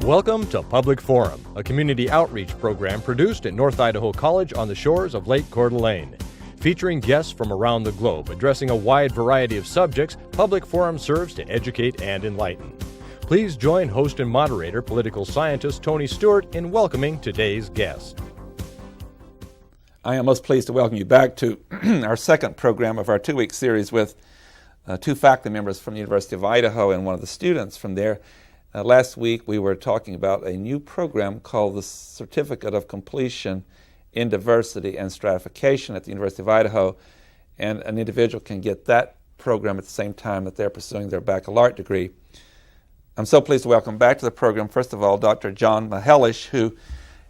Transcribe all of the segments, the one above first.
Welcome to Public Forum, a community outreach program produced at North Idaho College on the shores of Lake Coeur d'Alene. Featuring guests from around the globe addressing a wide variety of subjects, Public Forum serves to educate and enlighten. Please join host and moderator, political scientist Tony Stewart, in welcoming today's guest. I am most pleased to welcome you back to our second program of our two-week series with two faculty members from the University of Idaho and one of the students from there. Last week we were talking about a new program called the Certificate of Completion in Diversity and Stratification at the University of Idaho, and an individual can get that program at the same time that they're pursuing their baccalaureate degree. I'm so pleased to welcome back to the program, first of all, Dr. John Mahelish, who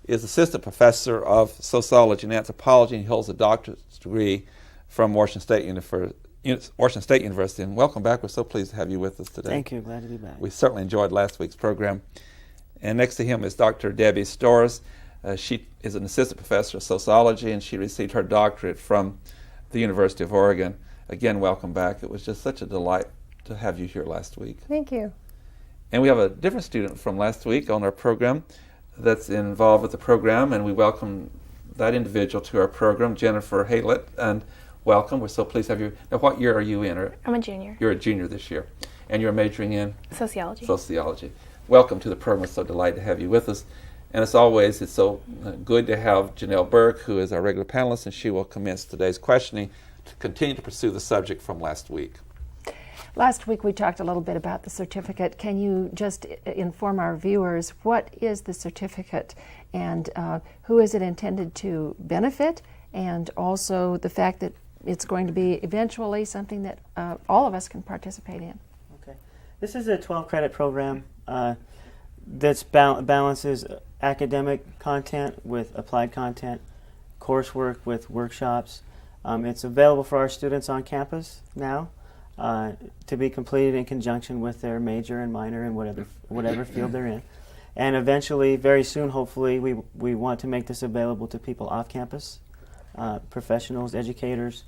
is Assistant Professor of Sociology and Anthropology, and he holds a doctorate degree from Washington State University. And welcome back. We're so pleased to have you with us today. Thank you. Glad to be back. We certainly enjoyed last week's program. And next to him is Dr. Debbie Storrs. She is an Assistant Professor of Sociology, and she received her doctorate from the University of Oregon. Again, welcome back. It was just such a delight to have you here last week. Thank you. And we have a different student from last week on our program that's involved with the program, and we welcome that individual to our program, Jennifer Haylett. And welcome. We're so pleased to have you. Now, what year are you in? I'm a junior. You're a junior this year. And you're majoring in? Sociology. Sociology. Welcome to the program. We're so delighted to have you with us. And as always, it's so good to have Janelle Burke, who is our regular panelist, and she will commence today's questioning to continue to pursue the subject from last week. Last week we talked a little bit about the certificate. Can you just inform our viewers what is the certificate and who is it intended to benefit, and also the fact that it's going to be eventually something that all of us can participate in? Okay. This is a 12-credit program that balances academic content with applied content, coursework with workshops. It's available for our students on campus now to be completed in conjunction with their major and minor in whatever field they're in. And eventually, very soon, hopefully, we want to make this available to people off campus, professionals, educators,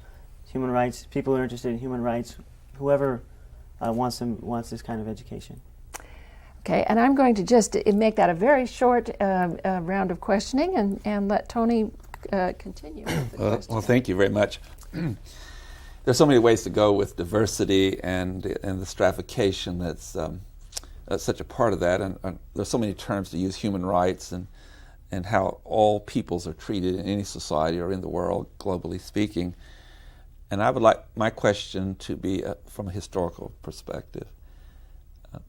human rights, people who are interested in human rights, whoever wants this kind of education. Okay, and I'm going to just make that a very short round of questioning and let Tony continue with the question. Well, thank you very much. There's so many ways to go with diversity and the stratification that's such a part of that, and there's so many terms to use, human rights and how all peoples are treated in any society or in the world, globally speaking. And I would like my question to be from a historical perspective.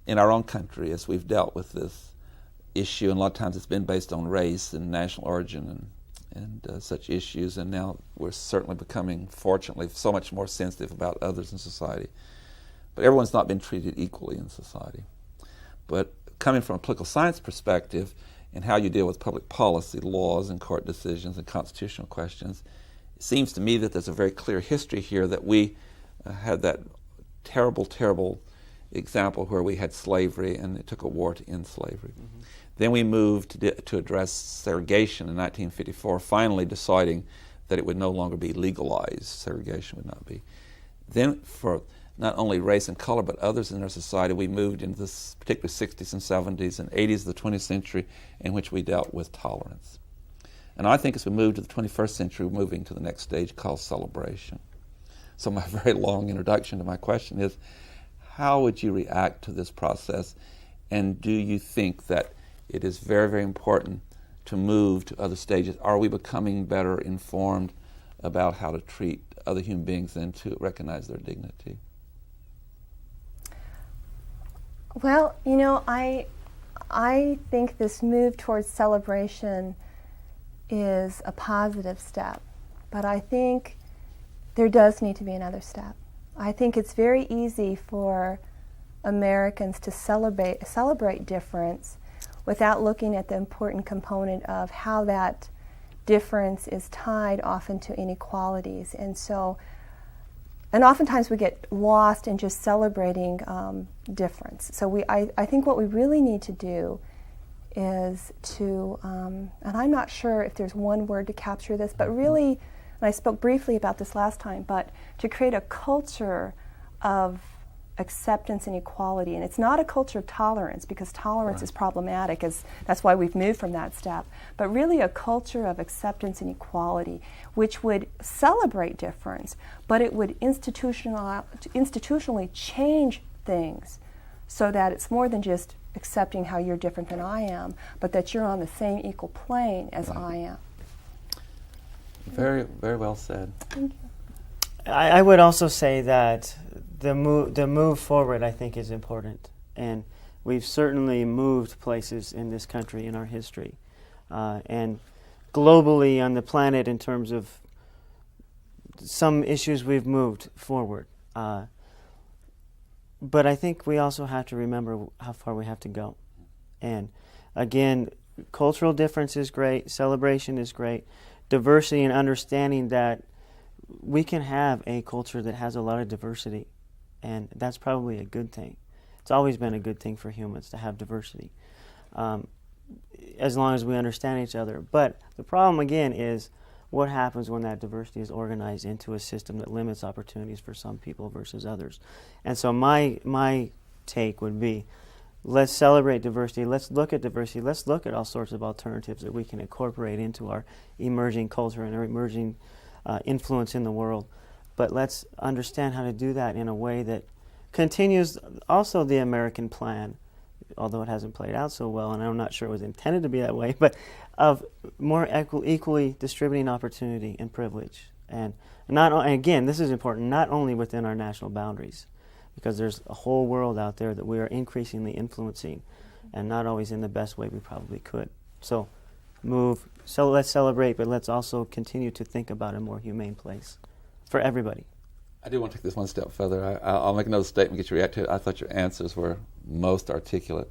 In our own country, as we've dealt with this issue, and a lot of times it's been based on race and national origin and such issues, and now we're certainly becoming, fortunately, so much more sensitive about others in society. But everyone's not been treated equally in society. But coming from a political science perspective and how you deal with public policy, laws and court decisions and constitutional questions, it seems to me that there's a very clear history here that we had that terrible, terrible example where we had slavery and it took a war to end slavery. Mm-hmm. Then we moved to address segregation in 1954, finally deciding that it would no longer be legalized. Segregation would not be. Then for not only race and color, but others in our society, we moved into this particularly 60s and 70s and 80s of the 20th century in which we dealt with tolerance. And I think as we move to the 21st century, we're moving to the next stage called celebration. So my very long introduction to my question is, how would you react to this process? And do you think that it is very, very important to move to other stages? Are we becoming better informed about how to treat other human beings and to recognize their dignity? Well, you know, I think this move towards celebration is a positive step, but I think there does need to be another step. I think it's very easy for Americans to celebrate difference without looking at the important component of how that difference is tied often to inequalities. And oftentimes we get lost in just celebrating difference. So I think what we really need to do is to, and I'm not sure if there's one word to capture this, but really, and I spoke briefly about this last time, but to create a culture of acceptance and equality. And it's not a culture of tolerance, because tolerance is problematic, that's why we've moved from that step, but really a culture of acceptance and equality, which would celebrate difference, but it would institutionally change things so that it's more than just accepting how you're different than I am, but that you're on the same equal plane as I am. Very, very well said. Thank you. I would also say that the move forward, I think, is important, and we've certainly moved places in this country in our history, and globally on the planet in terms of some issues we've moved forward. But I think we also have to remember how far we have to go. And again, cultural difference is great, celebration is great, diversity and understanding that we can have a culture that has a lot of diversity, and that's probably a good thing. It's always been a good thing for humans to have diversity, as long as we understand each other. But the problem, again, is what happens when that diversity is organized into a system that limits opportunities for some people versus others. And so my take would be, let's celebrate diversity, let's look at diversity, let's look at all sorts of alternatives that we can incorporate into our emerging culture and our emerging influence in the world. But let's understand how to do that in a way that continues also the American plan, although it hasn't played out so well, and I'm not sure it was intended to be that way, but of more equally distributing opportunity and privilege. And again, this is important, not only within our national boundaries, because there's a whole world out there that we are increasingly influencing, and not always in the best way we probably could. So let's celebrate, but let's also continue to think about a more humane place for everybody. I do want to take this one step further. I'll make another statement, get you to react to it. I thought your answers were most articulate.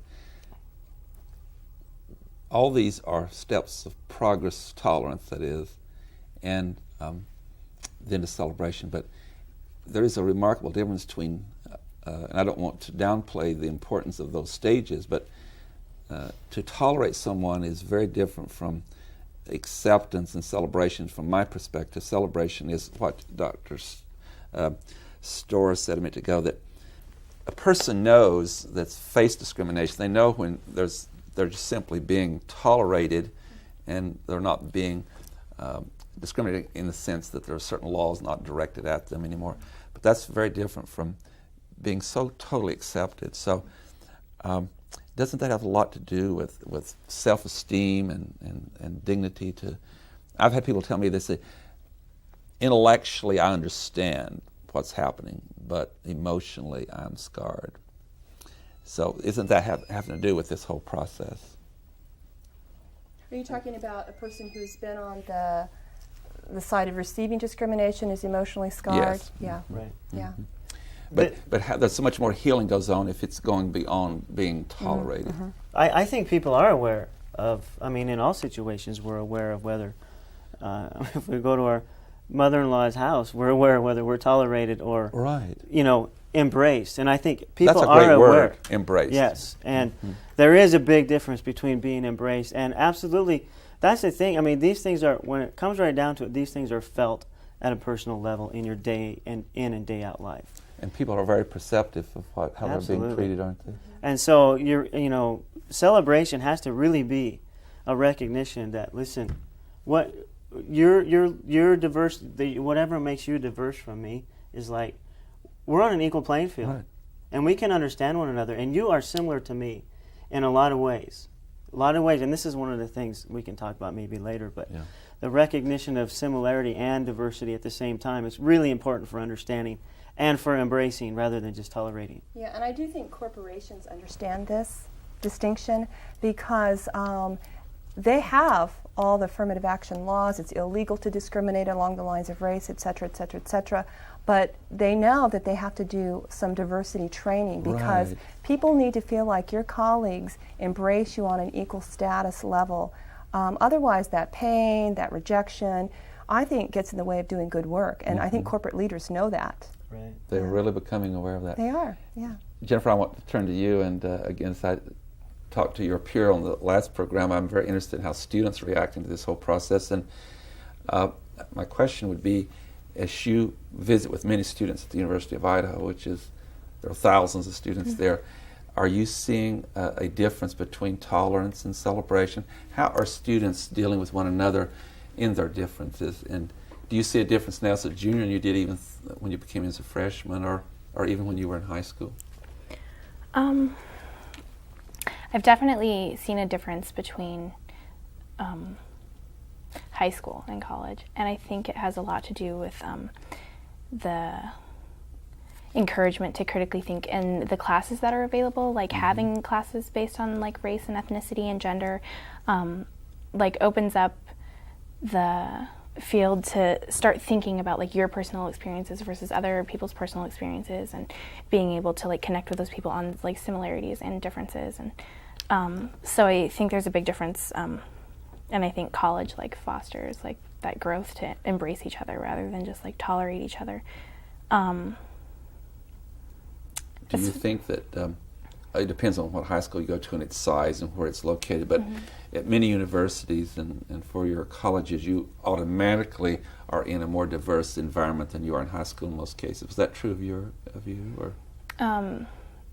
All these are steps of progress, tolerance, that is, and then to celebration. But there is a remarkable difference between, and I don't want to downplay the importance of those stages, but to tolerate someone is very different from acceptance and celebration. From my perspective, celebration is what Dr. Storrs said a minute ago, that a person knows that's face discrimination. They know when they're just simply being tolerated and they're not being discriminated in the sense that there are certain laws not directed at them anymore. But that's very different from being so totally accepted. So doesn't that have a lot to do with self-esteem and dignity? I've had people tell me, they say, intellectually I understand what's happening, but emotionally I'm scarred. So isn't that having to do with this whole process? Are you talking about a person who's been on the side of receiving discrimination is emotionally scarred? Yes. Yeah. Right. Yeah. But there's so much more healing goes on if it's going beyond being tolerated. Mm-hmm. I think people are aware of, in all situations we're aware of whether, if we go to our mother-in-law's house, we're aware of whether we're tolerated or, Right. Embraced. And I think people That's a are great aware. word, embraced. Yes, and there is a big difference between being embraced and absolutely, that's the thing. These things are, when it comes right down to it, these things are felt at a personal level in your day in and day out life. And people are very perceptive of how they're being treated, aren't they? And so celebration has to really be a recognition that, listen, what you're diverse, whatever makes you diverse from me is like, we're on an equal playing field. Right. And we can understand one another, and you are similar to me in a lot of ways. And this is one of the things we can talk about maybe later, but the recognition of similarity and diversity at the same time is really important for understanding and for embracing rather than just tolerating. Yeah, and I do think corporations understand this distinction because they have all the affirmative action laws. It's illegal to discriminate along the lines of race, et cetera, et cetera, et cetera. But they know that they have to do some diversity training because Right. people need to feel like your colleagues embrace you on an equal status level. Otherwise, that pain, that rejection, I think gets in the way of doing good work. And I think corporate leaders know that. Right. They're really becoming aware of that. They are, yeah. Jennifer, I want to turn to you, and again, as I talked to your peer on the last program, I'm very interested in how students are reacting to this whole process. And my question would be, as you visit with many students at the University of Idaho, which is there are thousands of students there. Are you seeing a difference between tolerance and celebration? How are students dealing with one another in their differences? And do you see a difference now as a junior than you did even when you became as a freshman, or even when you were in high school? I've definitely seen a difference between high school and college, and I think it has a lot to do with the encouragement to critically think and the classes that are available, like having classes based on like race and ethnicity and gender, like opens up the field to start thinking about like your personal experiences versus other people's personal experiences, and being able to like connect with those people on like similarities and differences. And so I think there's a big difference, and I think college like fosters like that growth to embrace each other rather than just like tolerate each other. Do you think that it depends on what high school you go to and its size and where it's located, but at many universities and for your colleges, you automatically are in a more diverse environment than you are in high school in most cases. Was that true of you? Or?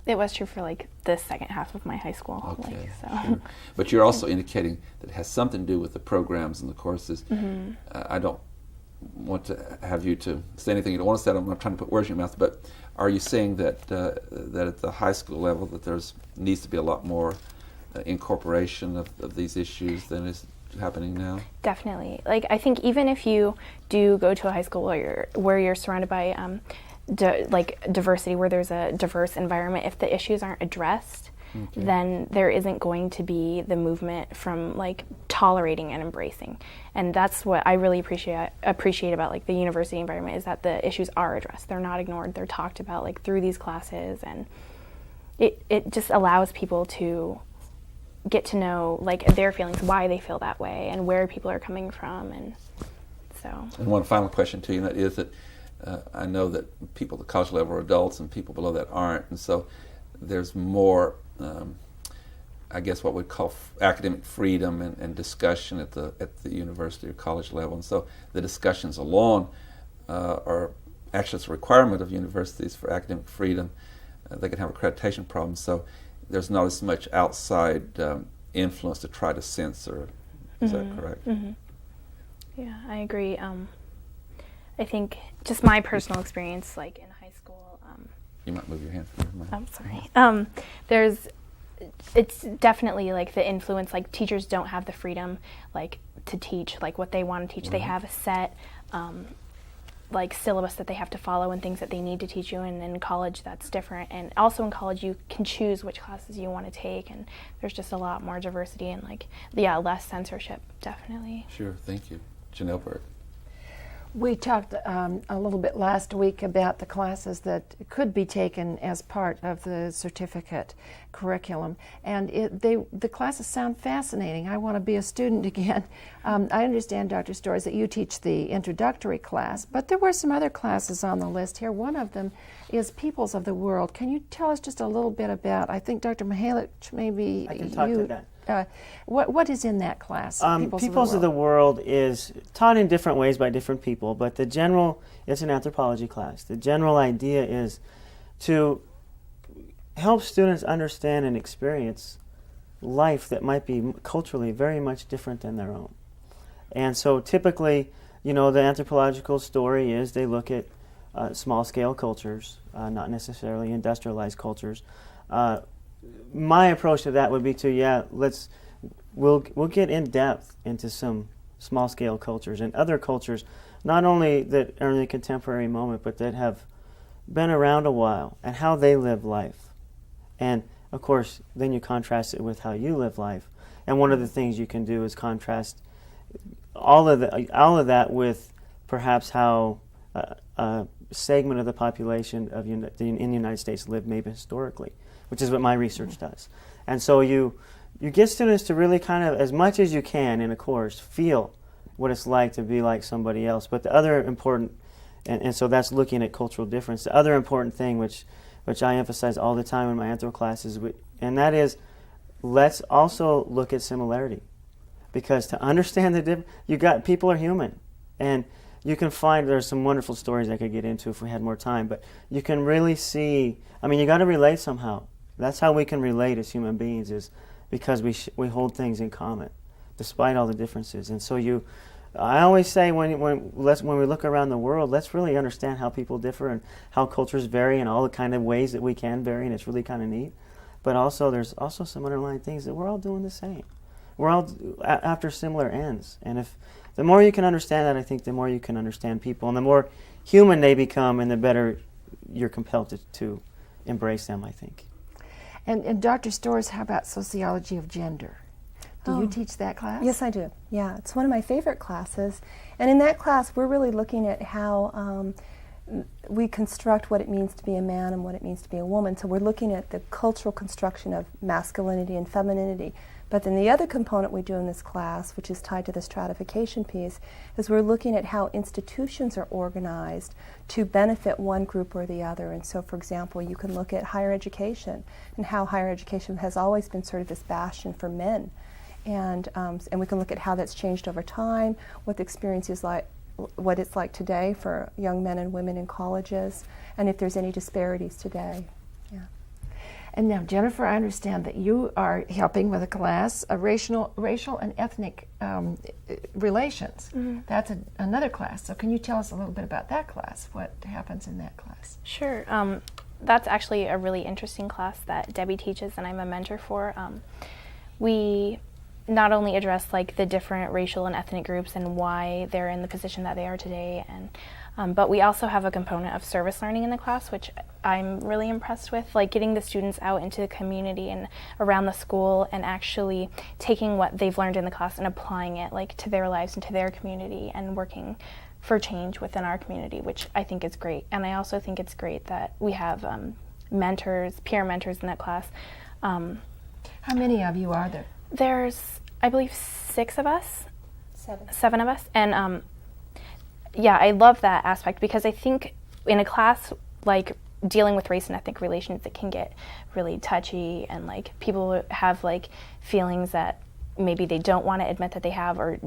It was true for like the second half of my high school. Okay, like, so. sure. But you're also indicating that it has something to do with the programs and the courses. I don't want to have you to say anything you don't want to say. I'm not trying to put words in your mouth, but are you saying that that at the high school level that there's needs to be a lot more incorporation of these issues than is happening now? Definitely. Like I think even if you do go to a high school where you're surrounded by diversity, where there's a diverse environment, if the issues aren't addressed, then there isn't going to be the movement from like tolerating and embracing. And that's what I really appreciate about like the university environment, is that the issues are addressed. They're not ignored. They're talked about like through these classes, and it just allows people to get to know like their feelings, why they feel that way, and where people are coming from. And so. And one final question to you, and that is that I know that people at the college level are adults and people below that aren't, and so there's more, I guess, what we'd call academic freedom and discussion at the university or college level, and so the discussions alone are actually a requirement of universities for academic freedom. They can have accreditation problems, so there's not as much outside influence to try to censor. Is that correct? Yeah, I agree. I think just my personal experience, like in high school. You might move your hand. I'm sorry. It's definitely like the influence. Like teachers don't have the freedom, like to teach like what they want to teach. They have a set, like syllabus that they have to follow and things that they need to teach you. And in college, that's different. And also in college, you can choose which classes you want to take, and there's just a lot more diversity and like less censorship. Definitely. Sure. Thank you, Janelle Burke. We talked a little bit last week about the classes that could be taken as part of the certificate curriculum, and the classes sound fascinating. I want to be a student again. I understand, Dr. Storrs, that you teach the introductory class, but there were some other classes on the list here. One of them is Peoples of the World. Can you tell us just a little bit about, I think Dr. Mihalik, maybe I can talk to that. What is in that class? Peoples of the World is taught in different ways by different people, but it's an anthropology class. The general idea is to help students understand and experience life that might be culturally very much different than their own. And so typically, the anthropological story is they look at small-scale cultures, not necessarily industrialized cultures. My approach to that would be we'll get in depth into some small-scale cultures and other cultures, not only that are in the contemporary moment, but that have been around a while, and how they live life. And of course, then you contrast it with how you live life. And one of the things you can do is contrast all of that with perhaps how a segment of the population in the United States lived maybe historically, which is what my research does. And so you get students to really kind of, as much as you can in a course, feel what it's like to be like somebody else. But the other important, and so that's looking at cultural difference, the other important thing which I emphasize all the time in my anthro classes, and that is, let's also look at similarity. Because to understand the difference, people are human. And you can find there's some wonderful stories I could get into if we had more time, but you can really see, I mean, you got to relate somehow. That's how we can relate as human beings, is because we hold things in common, despite all the differences. And so I always say when we look around the world, let's really understand how people differ and how cultures vary and all the kind of ways that we can vary, and it's really kind of neat. But also, there's also some underlying things that we're all doing the same. We're all after similar ends. And if the more you can understand that, I think the more you can understand people, and the more human they become, and the better you're compelled to embrace them, I think. And Dr. Storrs, how about Sociology of Gender? Do you teach that class? Yes, I do. Yeah, it's one of my favorite classes. And in that class, we're really looking at how we construct what it means to be a man and what it means to be a woman. So we're looking at the cultural construction of masculinity and femininity. But then the other component we do in this class, which is tied to the stratification piece, is we're looking at how institutions are organized to benefit one group or the other. And so, for example, you can look at higher education and how higher education has always been sort of this bastion for men. And we can look at how that's changed over time, what the experience is like, what it's like today for young men and women in colleges, and if there's any disparities today. Yeah. And now, Jennifer, I understand that you are helping with a class, racial and ethnic relations. Mm-hmm. That's another class. So can you tell us a little bit about that class? What happens in that class? Sure. That's actually a really interesting class that Debbie teaches and I'm a mentor for. We not only address like the different racial and ethnic groups and why they're in the position that they are today, and but we also have a component of service learning in the class, which I'm really impressed with, like getting the students out into the community and around the school and actually taking what they've learned in the class and applying it like to their lives and to their community and working for change within our community, which I think is great. And I also think it's great that we have mentors, peer mentors in that class. How many of you are there? There's, I believe, 6 of us. 7 of us. And yeah, I love that aspect because I think in a class like dealing with race and ethnic relations, it can get really touchy and like people have like feelings that maybe they don't want to admit that they have, or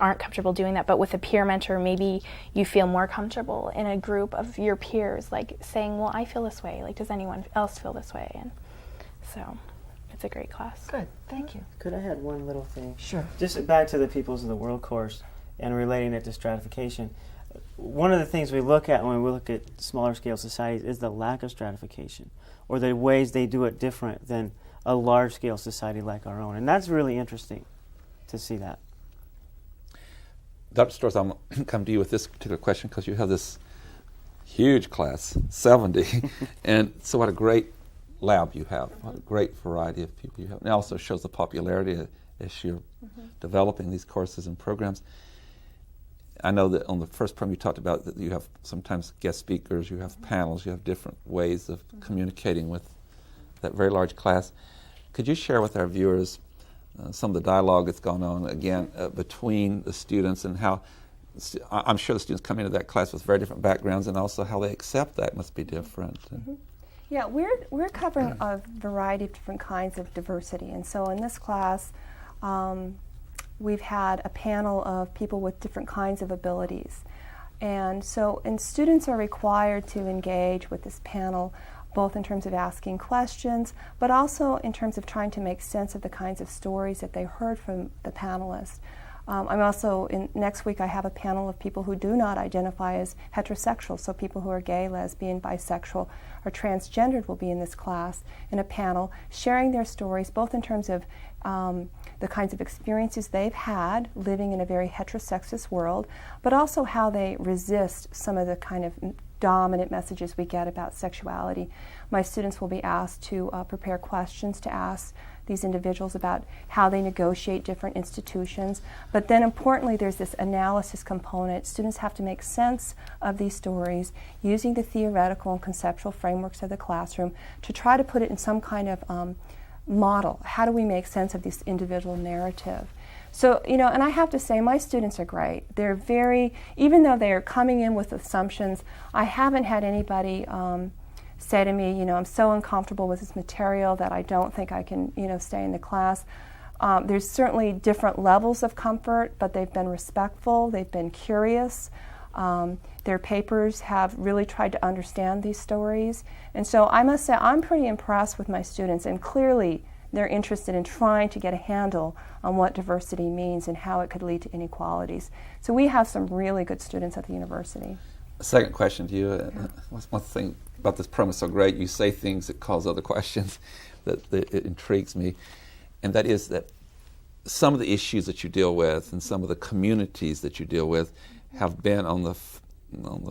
aren't comfortable doing that. But with a peer mentor, maybe you feel more comfortable in a group of your peers, like saying, well, I feel this way, like does anyone else feel this way? And so it's a great class. Good, thank you. Could I add one little thing? Sure. Just back to the Peoples of the World course and relating it to stratification. One of the things we look at when we look at smaller scale societies is the lack of stratification, or the ways they do it different than a large scale society like our own. And that's really interesting to see that. Dr. Storrs, I'm going to come to you with this particular question because you have this huge class, 70, and so what a great lab you have, what a great variety of people you have. And it also shows the popularity as you're developing these courses and programs. I know that on the first program you talked about that you have sometimes guest speakers, you have panels, you have different ways of communicating with that very large class. Could you share with our viewers some of the dialogue that's gone on, again, between the students and how, I'm sure the students come into that class with very different backgrounds and also how they accept that must be different. Yeah, we're covering a variety of different kinds of diversity. And so in this class, we've had a panel of people with different kinds of abilities. And students are required to engage with this panel both in terms of asking questions, but also in terms of trying to make sense of the kinds of stories that they heard from the panelists. I'm also, next week I have a panel of people who do not identify as heterosexual, so people who are gay, lesbian, bisexual, or transgendered will be in this class in a panel sharing their stories, both in terms of the kinds of experiences they've had living in a very heterosexist world, but also how they resist some of the kind of dominant messages we get about sexuality. My students will be asked to prepare questions to ask these individuals about how they negotiate different institutions. But then importantly, there's this analysis component. Students have to make sense of these stories using the theoretical and conceptual frameworks of the classroom to try to put it in some kind of model. How do we make sense of this individual narrative? So, and I have to say, my students are great. They're very, even though they are coming in with assumptions, I haven't had anybody say to me, I'm so uncomfortable with this material that I don't think I can, stay in the class. There's certainly different levels of comfort, but they've been respectful, they've been curious. Their papers have really tried to understand these stories. And so I must say I'm pretty impressed with my students, and clearly they're interested in trying to get a handle on what diversity means and how it could lead to inequalities. So we have some really good students at the university. A second question to you. One thing about this program is so great. You say things that cause other questions. that it intrigues me, and that is that some of the issues that you deal with and some of the communities that you deal with have been on the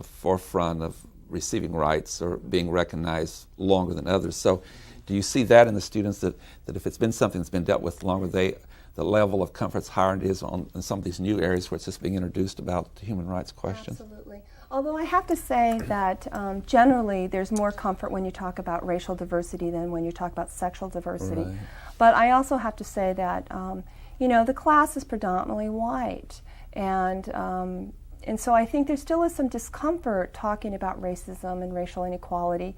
forefront of receiving rights or being recognized longer than others. So do you see that in the students, that if it's been something that's been dealt with longer, the level of comfort's higher than it is in some of these new areas where it's just being introduced about human rights questions? Absolutely. Although I have to say that generally there's more comfort when you talk about racial diversity than when you talk about sexual diversity. Right. But I also have to say that the class is predominantly white, and so I think there still is some discomfort talking about racism and racial inequality.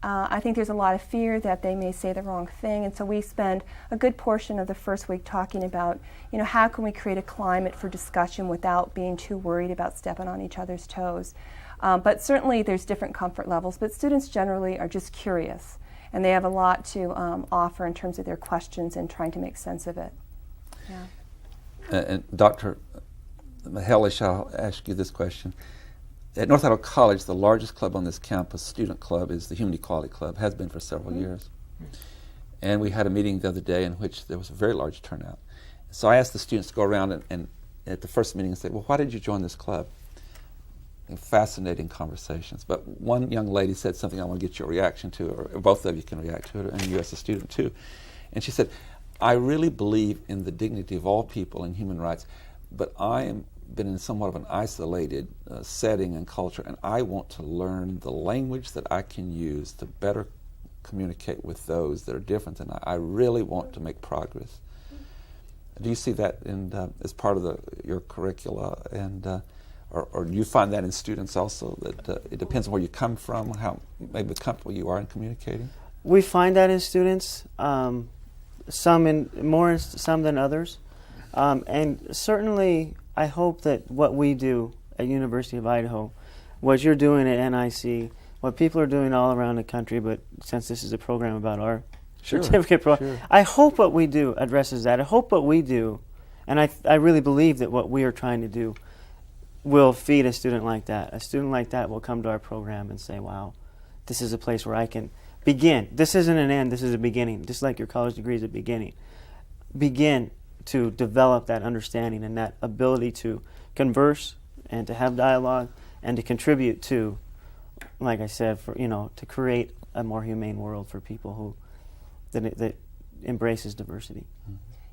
I think there's a lot of fear that they may say the wrong thing, and so we spend a good portion of the first week talking about, how can we create a climate for discussion without being too worried about stepping on each other's toes. But certainly there's different comfort levels, but students generally are just curious, and they have a lot to offer in terms of their questions and trying to make sense of it. Yeah. And Dr. Hellish, I'll ask you this question. At North Idaho College, the largest club on this campus, student club, is the Human Equality Club, has been for several years. And we had a meeting the other day in which there was a very large turnout. So I asked the students to go around and at the first meeting and say, well, why did you join this club? And fascinating conversations. But one young lady said something I want to get your reaction to, or both of you can react to it, and you as a student too. And she said, I really believe in the dignity of all people and human rights, but I am been in somewhat of an isolated setting and culture, and I want to learn the language that I can use to better communicate with those that are different than I really want to make progress. Do you see that as part of your curricula, and or do you find that in students also, that it depends on where you come from, how maybe comfortable you are in communicating? We find that in students, some than others, and certainly I hope that what we do at University of Idaho, what you're doing at NIC, what people are doing all around the country, but since this is a program about our certificate program, I hope what we do addresses that. I hope what we do, and I really believe that what we are trying to do will feed a student like that. A student like that will come to our program and say, wow, this is a place where I can begin. This isn't an end, this is a beginning. Just like your college degree is a beginning. Begin to develop that understanding and that ability to converse and to have dialogue and to contribute to, like I said, to create a more humane world for people that embraces diversity.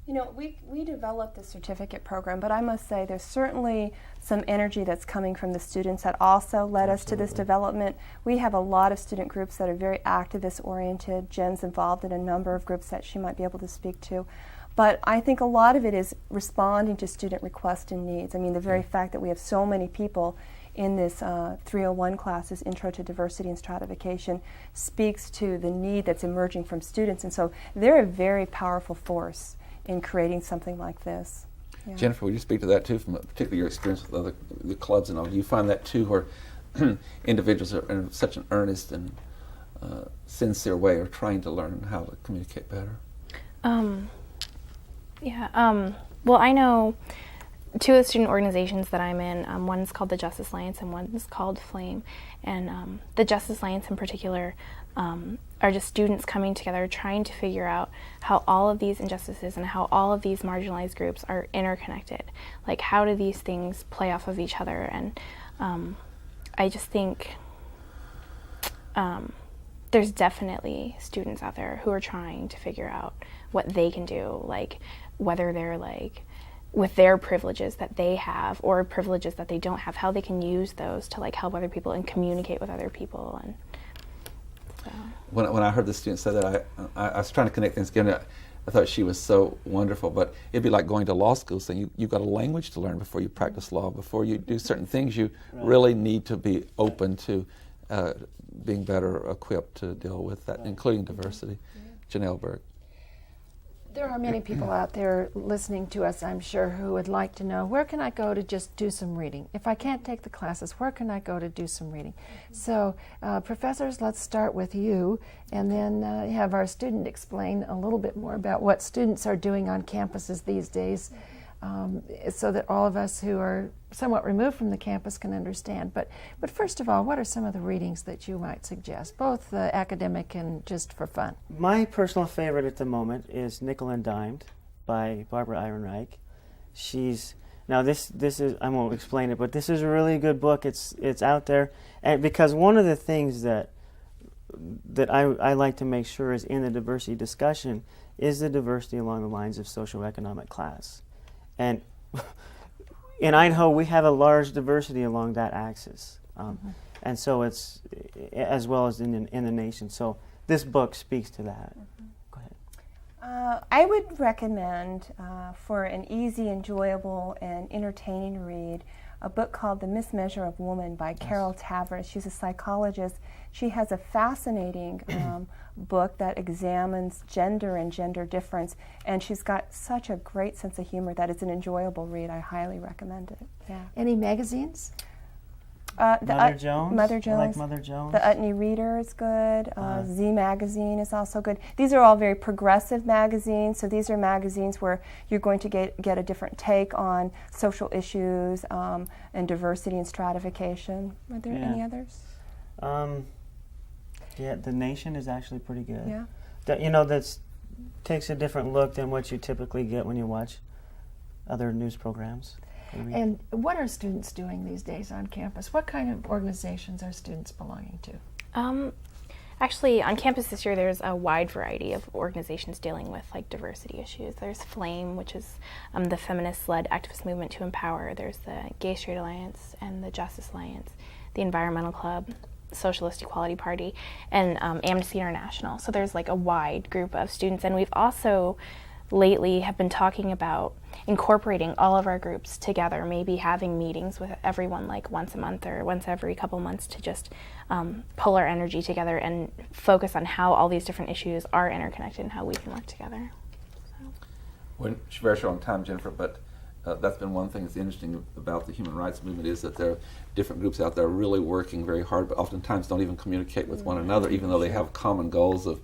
We developed the certificate program, but I must say there's certainly some energy that's coming from the students that also led us to this development. We have a lot of student groups that are very activist-oriented. Jen's involved in a number of groups that she might be able to speak to. But I think a lot of it is responding to student requests and needs. I mean, the very fact that we have so many people in this 301 classes, Intro to Diversity and Stratification, speaks to the need that's emerging from students. And so they're a very powerful force in creating something like this. Yeah. Jennifer, would you speak to that too, from particularly your experience with the clubs and all? Do you find that too, where individuals are in such an earnest and sincere way are trying to learn how to communicate better? Well, I know two of the student organizations that I'm in. One's called the Justice Alliance and one's called Flame. And the Justice Alliance in particular are just students coming together trying to figure out how all of these injustices and how all of these marginalized groups are interconnected. Like, how do these things play off of each other? And I just think there's definitely students out there who are trying to figure out what they can do, like whether they're like with their privileges that they have or privileges that they don't have, how they can use those to like help other people and communicate with other people. And so. When I heard the student say that, I was trying to connect things together. I thought she was so wonderful, but it'd be like going to law school, saying you've got a language to learn before you practice law. Before you do certain things, you really need to be open to being better equipped to deal with that, including diversity. Janelle Berg. There are many people out there listening to us, I'm sure, who would like to know, where can I go to just do some reading? If I can't take the classes, where can I go to do some reading? So, professors, let's start with you, and then have our student explain a little bit more about what students are doing on campuses these days, so that all of us who are somewhat removed from the campus can understand. But first of all, what are some of the readings that you might suggest, both academic and just for fun? My personal favorite at the moment is Nickel and Dimed by Barbara Ehrenreich. Now this is, I won't explain it, but this is a really good book. It's out there, and because one of the things that I like to make sure is in the diversity discussion is the diversity along the lines of socioeconomic class. And in Idaho, we have a large diversity along that axis, and so it's as well as in the nation. So this book speaks to that. Go ahead. I would recommend for an easy, enjoyable, and entertaining read a book called The Mismeasure of Woman by Carol Tavris. She's a psychologist. She has a fascinating book that examines gender and gender difference, and she's got such a great sense of humor that it's an enjoyable read. I highly recommend it. Yeah. Any magazines? Mother Jones. Mother Jones. I like Mother Jones. The Utney Reader is good. Z Magazine is also good. These are all very progressive magazines, so these are magazines where you're going to get a different take on social issues and diversity and stratification. Are there any others? Yeah, The Nation is actually pretty good. Yeah. That takes a different look than what you typically get when you watch other news programs. And what are students doing these days on campus? What kind of organizations are students belonging to? Actually, on campus this year, there's a wide variety of organizations dealing with diversity issues. There's FLAME, which is the feminist-led activist movement to empower. There's the Gay Straight Alliance and the Justice Alliance, the Environmental Club, Socialist Equality Party, and Amnesty International. So there's a wide group of students, and we've also lately have been talking about incorporating all of our groups together, maybe having meetings with everyone once a month or once every couple months to just pull our energy together and focus on how all these different issues are interconnected and how we can work together. We're very short on time, Jennifer, but that's been one thing that's interesting about the human rights movement is that there are different groups out there really working very hard, but oftentimes don't even communicate with one another, even though they have common goals of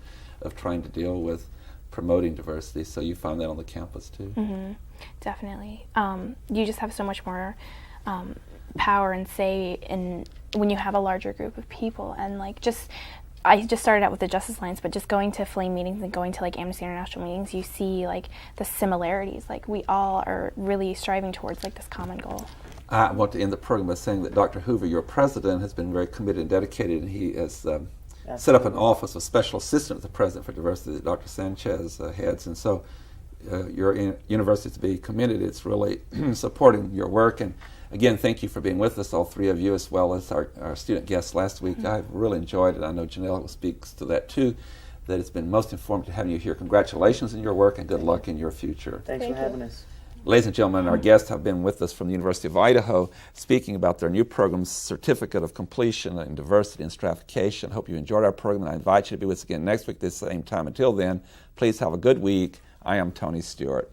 trying to deal with promoting diversity. So you find that on the campus too. Mm-hmm. Definitely. You just have so much more power and say when you have a larger group of people, and I just started out with the Justice Alliance, but just going to FLAME meetings and going to Amnesty International meetings, you see the similarities. We all are really striving towards this common goal. I want to end the program by saying that Dr. Hoover, your president, has been very committed and dedicated, and he has set up an office of special assistant to the president for diversity that Dr. Sanchez heads. And so your university to be committed. It's really supporting your work. And again, thank you for being with us, all three of you, as well as our student guests last week. Mm-hmm. I've really enjoyed it. I know Janelle speaks to that too, that it's been most informative having you here. Congratulations in your work and good luck in your future. Thanks for having us. Ladies and gentlemen, our guests have been with us from the University of Idaho speaking about their new program, Certificate of Completion in Diversity and Stratification. Hope you enjoyed our program, and I invite you to be with us again next week this same time. Until then, please have a good week. I am Tony Stewart.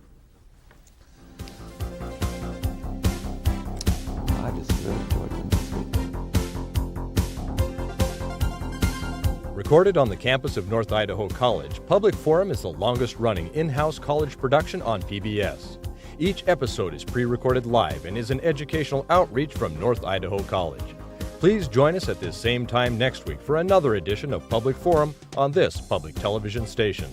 I just really enjoyed them this week. Recorded on the campus of North Idaho College, Public Forum is the longest-running in-house college production on PBS. Each episode is pre-recorded live and is an educational outreach from North Idaho College. Please join us at this same time next week for another edition of Public Forum on this public television station.